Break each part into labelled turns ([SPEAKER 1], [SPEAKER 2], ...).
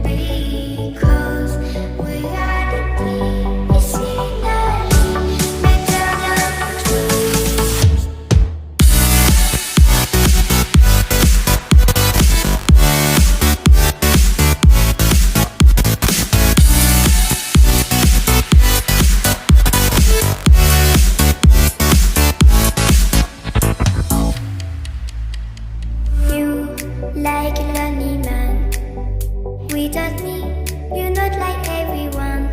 [SPEAKER 1] because we are the deep. It's finally better dreams. You like a lonely man. Without me, you're not like everyone.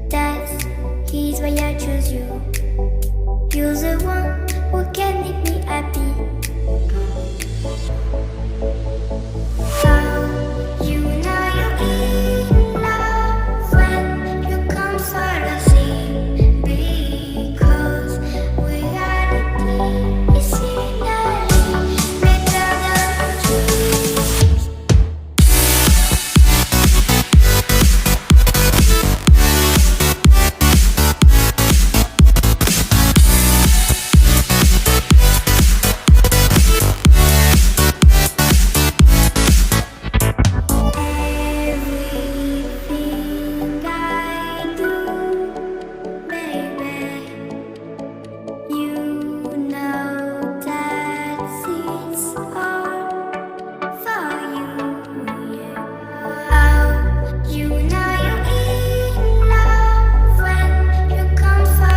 [SPEAKER 1] That's why I choose you. You're the one